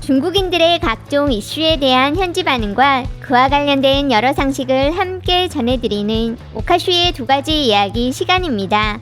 중국인들의 각종 이슈에 대한 현지 반응과 그와 관련된 여러 상식을 함께 전해드리는 오카슈의 2가지 이야기 시간입니다.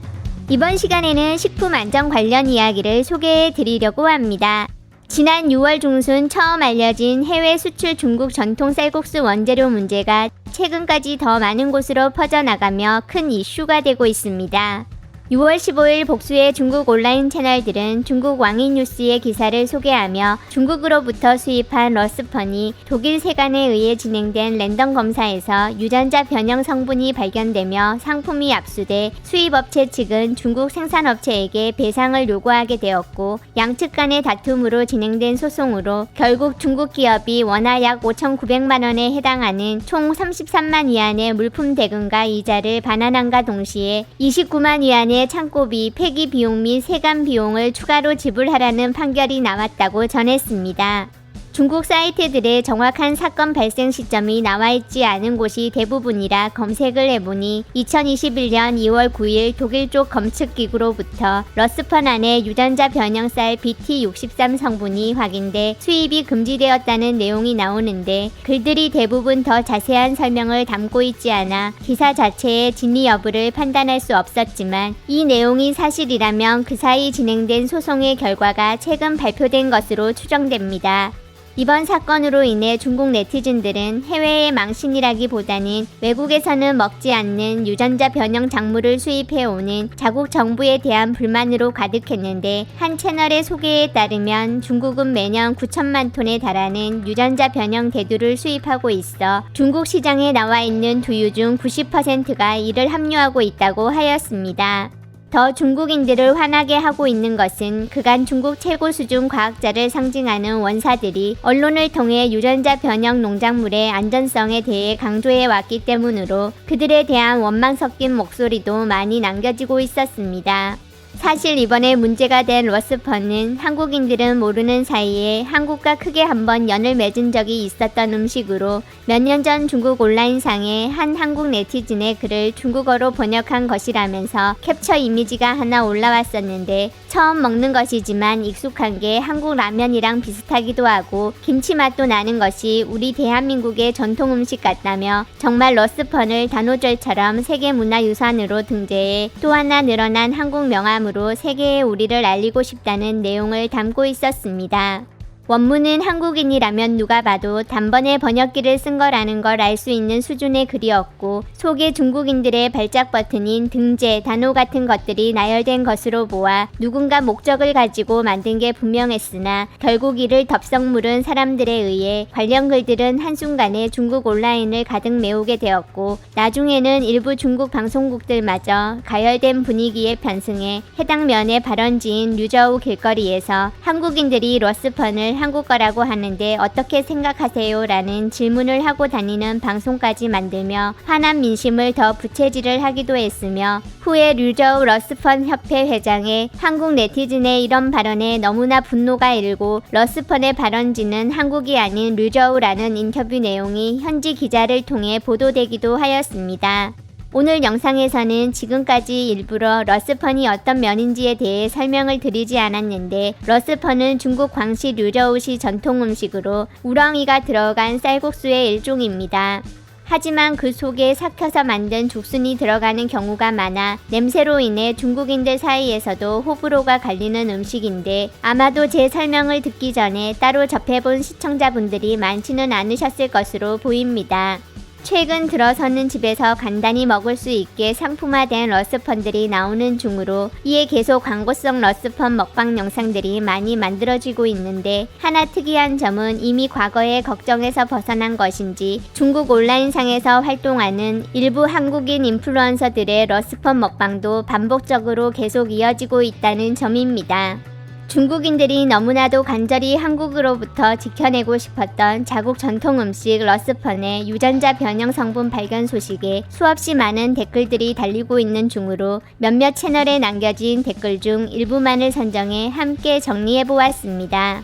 이번 시간에는 식품 안전 관련 이야기를 소개해 드리려고 합니다. 지난 6월 중순 처음 알려진 해외 수출 중국 전통 쌀국수 원재료 문제가 최근까지 더 많은 곳으로 퍼져나가며 큰 이슈가 되고 있습니다. 6월 15일 복수의 중국 온라인 채널들은 중국 왕이뉴스의 기사를 소개하며 중국으로부터 수입한 러스펀이 독일 세관에 의해 진행된 랜덤 검사에서 유전자 변형 성분이 발견되며 상품이 압수돼 수입업체 측은 중국 생산업체에게 배상을 요구하게 되었고, 양측 간의 다툼으로 진행된 소송으로 결국 중국 기업이 원화 약 5,900만원에 해당하는 총 33만 위안의 물품 대금과 이자를 반환함과 동시에 29만 위안의 창고비, 폐기 비용 및 세관 비용을 추가로 지불하라는 판결이 나왔다고 전했습니다. 중국 사이트들의 정확한 사건 발생 시점이 나와있지 않은 곳이 대부분이라 검색을 해보니 2021년 2월 9일 독일 쪽 검측기구로부터 러스펀 안에 유전자 변형쌀 BT63 성분이 확인돼 수입이 금지되었다는 내용이 나오는데, 글들이 대부분 더 자세한 설명을 담고 있지 않아 기사 자체의 진위 여부를 판단할 수 없었지만, 이 내용이 사실이라면 그 사이 진행된 소송의 결과가 최근 발표된 것으로 추정됩니다. 이번 사건으로 인해 중국 네티즌들은 해외의 망신이라기보다는 외국에서는 먹지 않는 유전자 변형 작물을 수입해오는 자국 정부에 대한 불만으로 가득했는데, 한 채널의 소개에 따르면 중국은 매년 9천만 톤에 달하는 유전자 변형 대두를 수입하고 있어 중국 시장에 나와 있는 두유 중 90%가 이를 함유하고 있다고 하였습니다. 더 중국인들을 화나게 하고 있는 것은 그간 중국 최고 수준 과학자를 상징하는 원사들이 언론을 통해 유전자 변형 농작물의 안전성에 대해 강조해 왔기 때문으로 그들에 대한 원망 섞인 목소리도 많이 남겨지고 있었습니다. 사실 이번에 문제가 된 러스펀은 한국인들은 모르는 사이에 한국과 크게 한번 연을 맺은 적이 있었던 음식으로, 몇 년 전 중국 온라인상에 한 한국 네티즌의 글을 중국어로 번역한 것이라면서 캡처 이미지가 하나 올라왔었는데, 처음 먹는 것이지만 익숙한 게 한국 라면이랑 비슷하기도 하고 김치 맛도 나는 것이 우리 대한민국의 전통 음식 같다며, 정말 러스펀을 단오절처럼 세계문화유산으로 등재해 또 하나 늘어난 한국 명함 으로 세계에 우리를 알리고 싶다는 내용을 담고 있었습니다. 원문은 한국인이라면 누가 봐도 단번에 번역기를 쓴 거라는 걸 알 수 있는 수준의 글이었고, 속에 중국인들의 발작 버튼인 등재, 단오 같은 것들이 나열된 것으로 보아 누군가 목적을 가지고 만든 게 분명했으나, 결국 이를 덥석 물은 사람들에 의해 관련 글들은 한순간에 중국 온라인을 가득 메우게 되었고, 나중에는 일부 중국 방송국들마저 가열된 분위기에 편승해 해당 면의 발원지인 류저우 길거리에서 한국인들이 러스펀을 한국 거라고 하는데 어떻게 생각하세요? 라는 질문을 하고 다니는 방송까지 만들며 화난 민심을 더 부채질을 하기도 했으며, 후에 류저우 러스펀 협회 회장의 한국 네티즌의 이런 발언에 너무나 분노가 일고 러스펀의 발원지는 한국이 아닌 류저우라는 인터뷰 내용이 현지 기자를 통해 보도되기도 하였습니다. 오늘 영상에서는 지금까지 일부러 러스펀이 어떤 면인지에 대해 설명을 드리지 않았는데, 러스펀은 중국 광시 류저우시 전통 음식으로 우렁이가 들어간 쌀국수의 일종입니다. 하지만 그 속에 삭혀서 만든 죽순이 들어가는 경우가 많아 냄새로 인해 중국인들 사이에서도 호불호가 갈리는 음식인데, 아마도 제 설명을 듣기 전에 따로 접해본 시청자분들이 많지는 않으셨을 것으로 보입니다. 최근 들어서는 집에서 간단히 먹을 수 있게 상품화된 러스펀들이 나오는 중으로, 이에 계속 광고성 러스펀 먹방 영상들이 많이 만들어지고 있는데, 하나 특이한 점은 이미 과거의 걱정에서 벗어난 것인지 중국 온라인상에서 활동하는 일부 한국인 인플루언서들의 러스펀 먹방도 반복적으로 계속 이어지고 있다는 점입니다. 중국인들이 너무나도 간절히 한국으로부터 지켜내고 싶었던 자국 전통 음식 러스펀의 유전자 변형 성분 발견 소식에 수없이 많은 댓글들이 달리고 있는 중으로, 몇몇 채널에 남겨진 댓글 중 일부만을 선정해 함께 정리해보았습니다.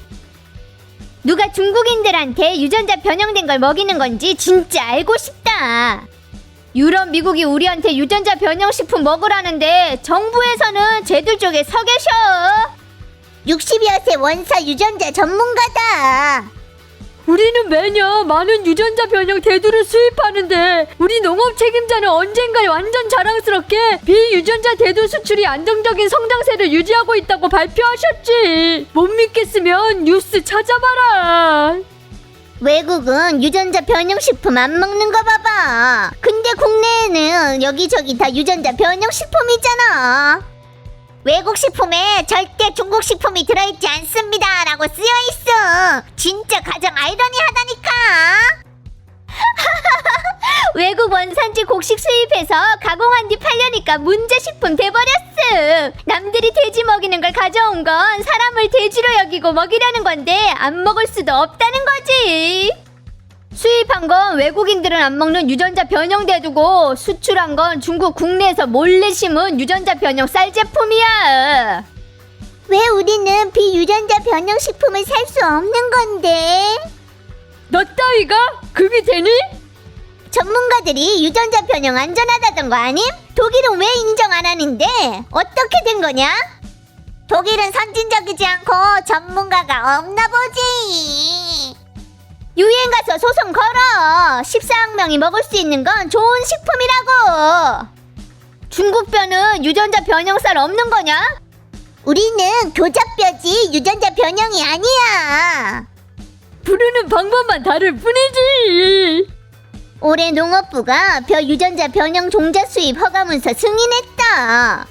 누가 중국인들한테 유전자 변형된 걸 먹이는 건지 진짜 알고 싶다. 유럽, 미국이 우리한테 유전자 변형 식품 먹으라는데 정부에서는 쟤들 쪽에 서 계셔. 60여 세 원사 유전자 전문가다. 우리는 매년 많은 유전자 변형 대두를 수입하는데 우리 농업 책임자는 언젠가 완전 자랑스럽게 비유전자 대두 수출이 안정적인 성장세를 유지하고 있다고 발표하셨지. 못 믿겠으면 뉴스 찾아봐라. 외국은 유전자 변형식품 안 먹는 거 봐봐. 근데 국내에는 여기저기 다 유전자 변형식품이잖아. 외국 식품에 절대 중국 식품이 들어있지 않습니다 라고 쓰여있어. 진짜 가장 아이러니하다니까. 외국 원산지 곡식 수입해서 가공한 뒤 팔려니까 문제식품 돼버렸어. 남들이 돼지 먹이는 걸 가져온 건 사람을 돼지로 여기고 먹이려는 건데 안 먹을 수도 없다는 거지. 수입한 건 외국인들은 안 먹는 유전자 변형 대두고 수출한 건 중국 국내에서 몰래 심은 유전자 변형 쌀 제품이야. 왜 우리는 비유전자 변형식품을 살 수 없는 건데? 너 따위가 급이 되니? 전문가들이 유전자 변형 안전하다던 거 아님? 독일은 왜 인정 안 하는데? 어떻게 된 거냐? 독일은 선진적이지 않고 전문가가 없나 보지. 유엔 가서 소송 걸어. 14억 명이 먹을 수 있는 건 좋은 식품이라고. 중국뼈는 유전자 변형 쌀 없는 거냐? 우리는 교잡뼈지 유전자 변형이 아니야. 부르는 방법만 다를 뿐이지. 올해 농업부가 벼 유전자 변형 종자 수입 허가문서 승인했다.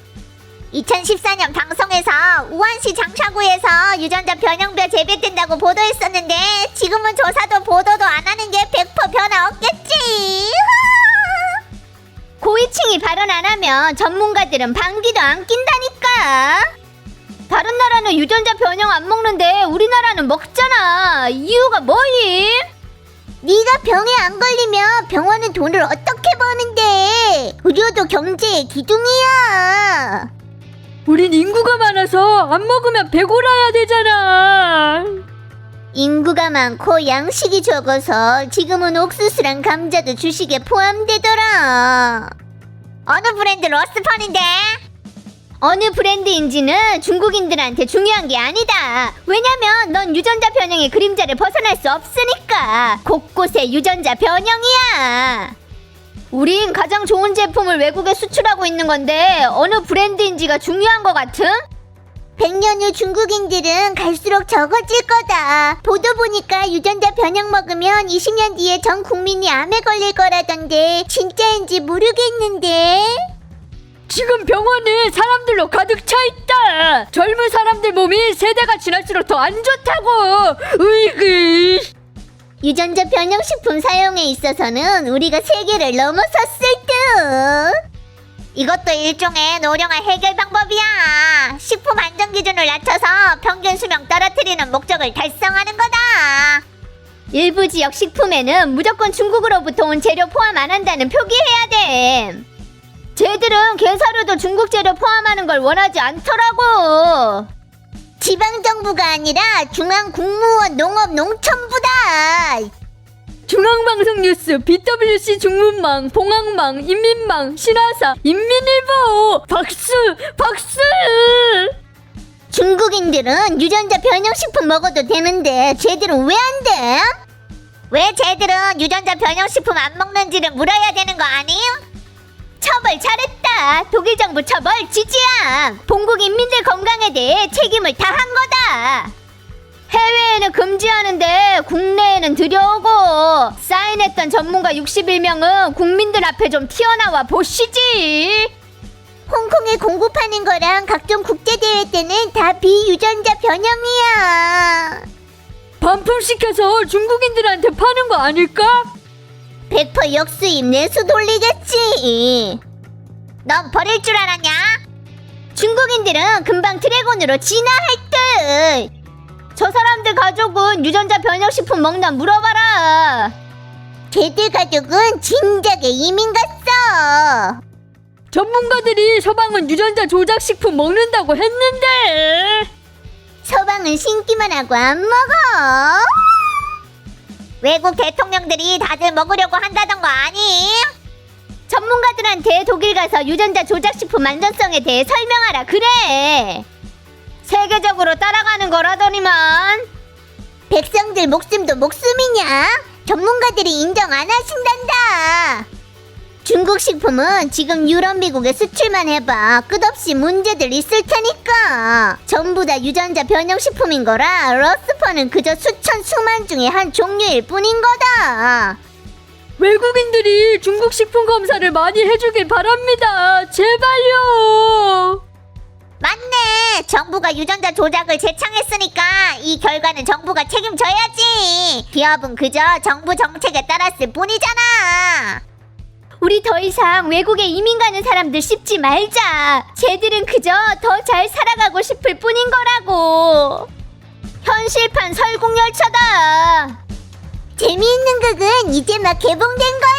2014년 방송에서 우한시 장샤구에서 유전자 변형벼 재배된다고 보도했었는데 지금은 조사도 보도도 안 하는 게 100% 변화 없겠지. 고위층이 발언 안 하면 전문가들은 방귀도 안 낀다니까. 다른 나라는 유전자 변형 안 먹는데 우리나라는 먹잖아. 이유가 뭐임? 네가 병에 안 걸리면 병원은 돈을 어떻게 버는데. 의료도 경제의 기둥이야. 우린 인구가 많아서 안 먹으면 배고라야 되잖아. 인구가 많고 양식이 적어서 지금은 옥수수랑 감자도 주식에 포함되더라. 어느 브랜드 로스펀인데? 어느 브랜드인지는 중국인들한테 중요한 게 아니다. 왜냐면 넌 유전자 변형의 그림자를 벗어날 수 없으니까. 곳곳에 유전자 변형이야. 우린 가장 좋은 제품을 외국에 수출하고 있는 건데 어느 브랜드인지가 중요한 거 같음? 100년 후 중국인들은 갈수록 적어질 거다. 보도 보니까 유전자 변형 먹으면 20년 뒤에 전 국민이 암에 걸릴 거라던데 진짜인지 모르겠는데. 지금 병원에 사람들로 가득 차 있다. 젊은 사람들 몸이 세대가 지날수록 더 안 좋다고. 으이그. 유전자 변형식품 사용에 있어서는 우리가 세계를 넘어섰을 듯. 이것도 일종의 노령화 해결 방법이야. 식품 안전 기준을 낮춰서 평균 수명 떨어뜨리는 목적을 달성하는 거다. 일부 지역 식품에는 무조건 중국으로부터 온 재료 포함 안 한다는 표기해야 돼. 쟤들은 게사료도 중국 재료 포함하는 걸 원하지 않더라고. 지방정부가 아니라 중앙국무원 농업농촌부다. 중앙방송 뉴스, BWC 중문망, 봉황망, 인민망, 신화사, 인민일보. 박수! 박수! 중국인들은 유전자 변형식품 먹어도 되는데 쟤들은 왜 안 돼? 왜 쟤들은 유전자 변형식품 안 먹는지를 물어야 되는 거 아님? 처벌 잘했다. 독일 정부 처벌 지지야. 본국 인민들 건강에 대해 책임을 다한 거다. 해외에는 금지하는데 국내에는 들여오고 사인했던 전문가 61명은 국민들 앞에 좀 튀어나와 보시지. 홍콩에 공급하는 거랑 각종 국제대회 때는 다 비유전자 변형이야. 반품시켜서 중국인들한테 파는 거 아닐까? 100% 역수입 내수 돌리겠지. 넌 버릴 줄 알았냐? 중국인들은 금방 드래곤으로 진화할 듯. 저 사람들 가족은 유전자 변형식품 먹나 물어봐라. 걔들 가족은 진작에 이민 갔어. 전문가들이 서방은 유전자 조작식품 먹는다고 했는데. 서방은 신기만 하고 안 먹어. 외국 대통령들이 다들 먹으려고 한다던 거 아니? 전문가들한테 독일 가서 유전자 조작식품 안전성에 대해 설명하라 그래. 세계 체계적으로 따라가는 거라더니만. 백성들 목숨도 목숨이냐? 전문가들이 인정 안 하신단다. 중국 식품은 지금 유럽, 미국에 수출만 해봐 끝없이 문제들 있을 테니까. 전부 다 유전자 변형 식품인 거라 러스퍼는 그저 수천 수만 중에 한 종류일 뿐인 거다. 외국인들이 중국 식품 검사를 많이 해주길 바랍니다. 제발요. 맞네. 정부가 유전자 조작을 제창했으니까 이 결과는 정부가 책임져야지. 기업은 그저 정부 정책에 따랐을 뿐이잖아. 우리 더 이상 외국에 이민 가는 사람들 씹지 말자. 쟤들은 그저 더 잘 살아가고 싶을 뿐인 거라고. 현실판 설국열차다. 재미있는 극은 이제 막 개봉된 거야.